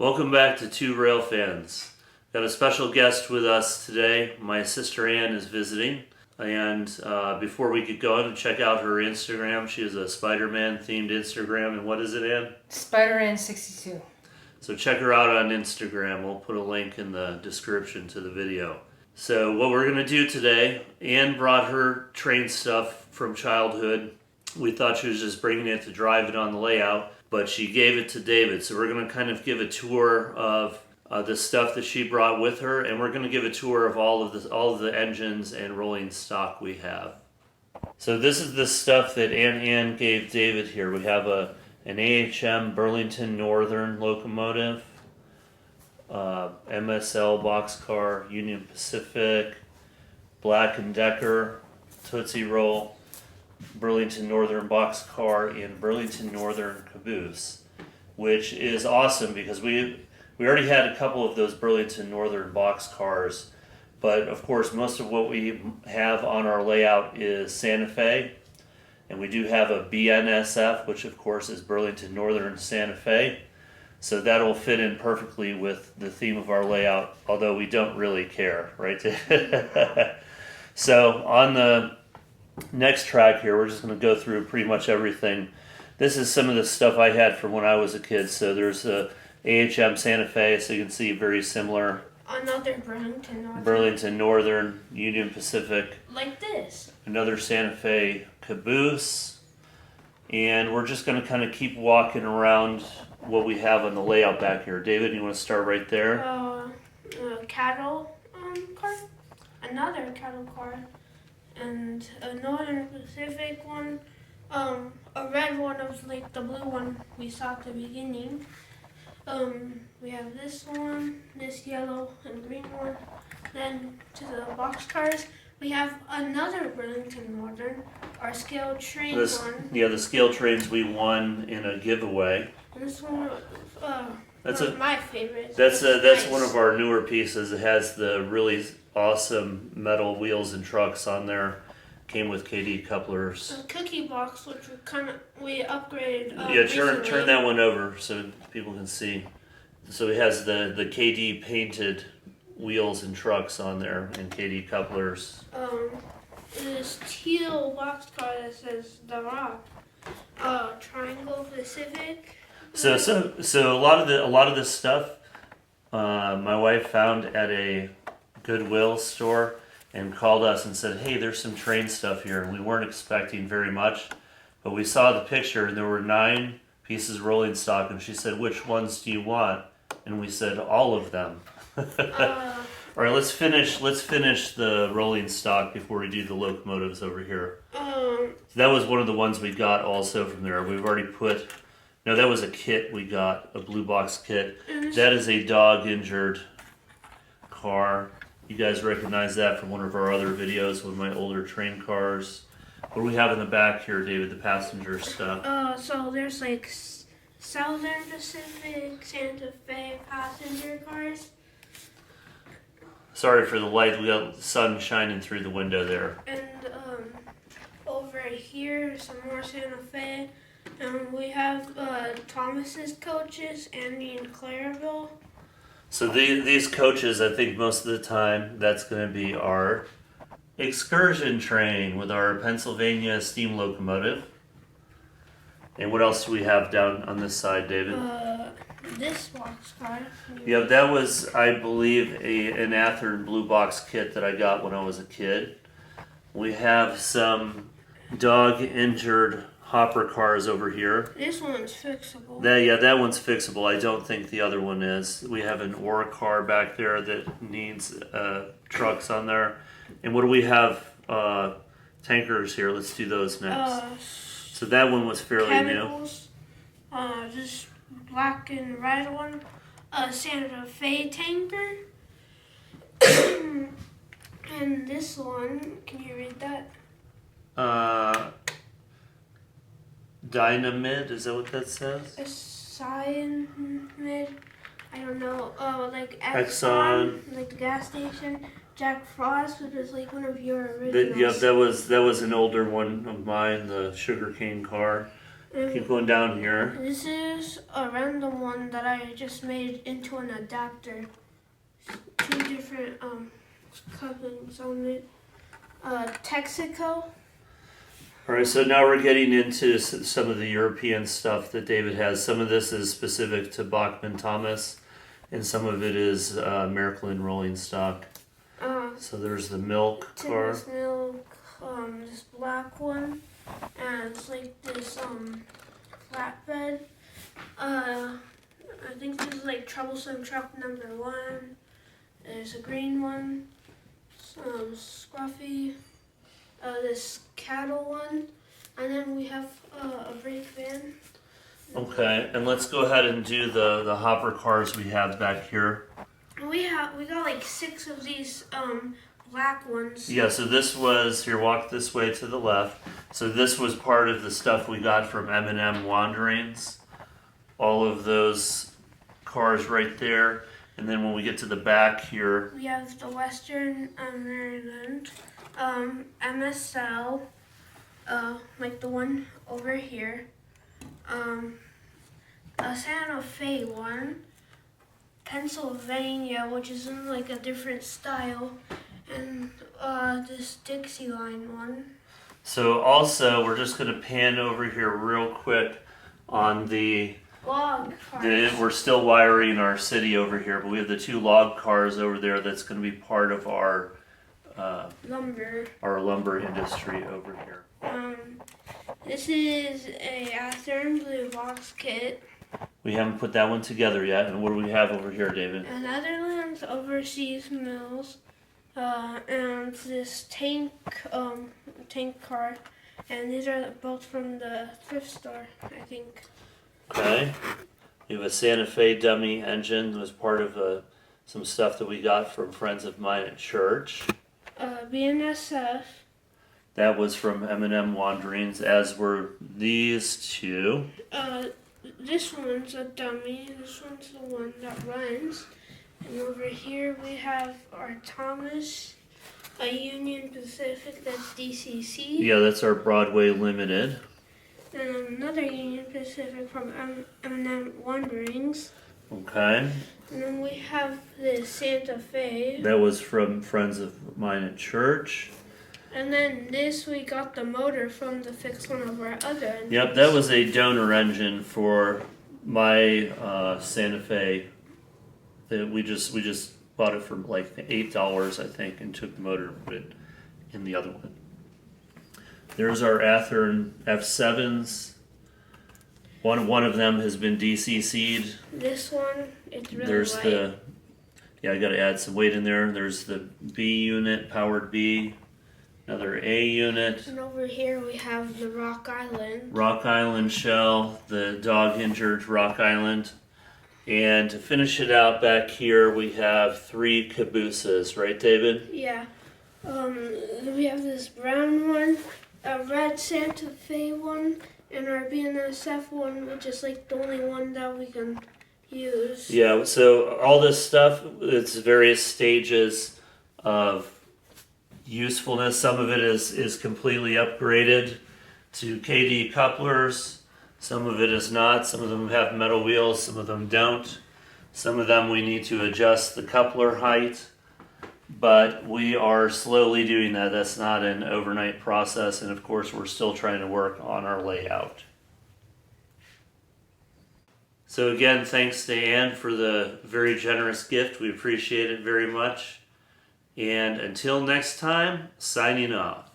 Welcome back to Two Rail Fans. Got a special guest with us today. My sister Ann is visiting. And before we get going, check out her Instagram. She has a Spider-Man themed Instagram. And what is it, Ann? Spider-Man62. So check her out on Instagram. We'll put a link in the description to the video. So what we're going to do today, Ann brought her train stuff from childhood. We thought she was just bringing it to drive it on the layout, but she gave it to David. So we're going to kind of give a tour of the stuff that she brought with her, and we're going to give a tour of all of the engines and rolling stock we have. So this is the stuff that Ann gave David here. We have an AHM Burlington Northern locomotive, MSL boxcar, Union Pacific, Black & Decker, Tootsie Roll, Burlington Northern boxcar, and Burlington Northern caboose, which is awesome because we already had a couple of those Burlington Northern boxcars, but of course most of what we have on our layout is Santa Fe, and we do have a BNSF, which of course is Burlington Northern Santa Fe, so that'll fit in perfectly with the theme of our layout, although we don't really care, right? So on the next track here, we're just going to go through pretty much everything. This is some of the stuff I had from when I was a kid. So there's a AHM Santa Fe, so you can see very similar. Another Burlington Northern, Union Pacific. Like this. Another Santa Fe caboose. And we're just going to kind of keep walking around what we have on the layout back here. David, you want to start right there? Cattle car. Another cattle car. And a Northern Pacific one, a red one of like the blue one we saw at the beginning. We have this one, this yellow and green one. Then to the box cars, we have another Burlington Northern, our scale train one. Yeah, the scale trains we won in a giveaway. And this one, that's my favorite. That's nice. One of our newer pieces. It has the really awesome metal wheels and trucks on there. Came with KD couplers. A cookie box, which we upgraded. Turn that one over so people can see. So it has the KD painted wheels and trucks on there and KD couplers. This teal boxcar that says The Rock. Triangle Pacific. So a lot of this stuff, my wife found at a Goodwill store and called us and said, hey, there's some train stuff here, and we weren't expecting very much, but we saw the picture and there were 9 pieces of rolling stock, and she said, which ones do you want? And we said, all of them. All right, let's finish the rolling stock before we do the locomotives over here. So that was one of the ones we got also from there. We've already that was a kit we got, a blue box kit. That is a dog injured car. You guys recognize that from one of our other videos, one of my older train cars. What do we have in the back here, David, the passenger stuff? So there's like Southern Pacific, Santa Fe passenger cars. Sorry for the light, we got the sun shining through the window there. And over here, some more Santa Fe. And we have Thomas's coaches, Andy and Clareville. So these coaches, I think most of the time, that's going to be our excursion train with our Pennsylvania steam locomotive. And what else do we have down on this side, David? This boxcar. Yeah, that was, I believe, an Athearn blue box kit that I got when I was a kid. We have some dog-injured hopper cars over here. This one's fixable. That one's fixable. I don't think the other one is. We have an ore car back there that needs trucks on there. And what do we have? Tankers here. Let's do those next. So that one was fairly chemicals, new. This black and red one. Santa Fe tanker. And this one, can you read that? Dynamid, is that what that says? A cyanide, I don't know. Like Exxon, like the gas station. Jack Frost, which is like one of your originals. Yeah, that was an older one of mine, the sugarcane car. Keep going down here. This is a random one that I just made into an adapter. Two different couplings on it. Texaco. All right, so now we're getting into some of the European stuff that David has. Some of this is specific to Bachmann Thomas, and some of it is Miracle rolling stock. So there's the milk car. Timbers milk, this black one, and it's like this flatbed. I think this is like troublesome truck number 1. There's a green one, some scruffy, this cattle one, and then we have a brake van. Okay, and let's go ahead and do the hopper cars we have back here. We got like 6 of these black ones. Yeah, so this was, here, walk this way to the left. So this was part of the stuff we got from M&M Wanderings. All of those cars right there. And then when we get to the back here, We have the Western Maryland, MSL, like the one over here, a Santa Fe one, Pennsylvania, which is in like a different style, and this Dixieline one. so also we're just going to pan over here real quick on the Log cars. we're still wiring our city over here, but we have the 2 log cars over there that's going to be part of our lumber industry over here. This is a Athearn Blue box kit. We haven't put that one together yet. And what do we have over here, David? Netherlands Overseas Mills, and this tank car, and these are both from the thrift store, I think. Okay. We have a Santa Fe dummy engine that was part of some stuff that we got from friends of mine at church. BNSF. That was from M&M Wanderings, as were these 2. This one's a dummy. This one's the one that runs. And over here we have our Thomas, a Union Pacific that's DCC. Yeah, that's our Broadway Limited. And another Union Pacific from M&M Wanderings. Okay. And then we have the Santa Fe. That was from friends of mine at church. And then this, we got the motor from the fix one of our other engines. Yep, that was a donor engine for my Santa Fe. That we just bought it for like $8, I think, and took the motor and put it in the other one. There's our Athearn F7s. One of them has been DCC'd. This one, it's really There's light. I got to add some weight in there. There's the B unit, powered B. Another A unit. And over here we have the Rock Island. Rock Island shell, the dog injured Rock Island. And to finish it out back here, we have 3 cabooses, right, David? Yeah. We have this brown one, a red Santa Fe one, and our BNSF one, which is like the only one that we can use. Yeah, so all this stuff, it's various stages of usefulness. Some of it is completely upgraded to KD couplers. Some of it is not. Some of them have metal wheels, some of them don't. Some of them we need to adjust the coupler height. But we are slowly doing that. That's not an overnight process. And of course, we're still trying to work on our layout. So again, thanks to Ann for the very generous gift. We appreciate it very much. And until next time, signing off.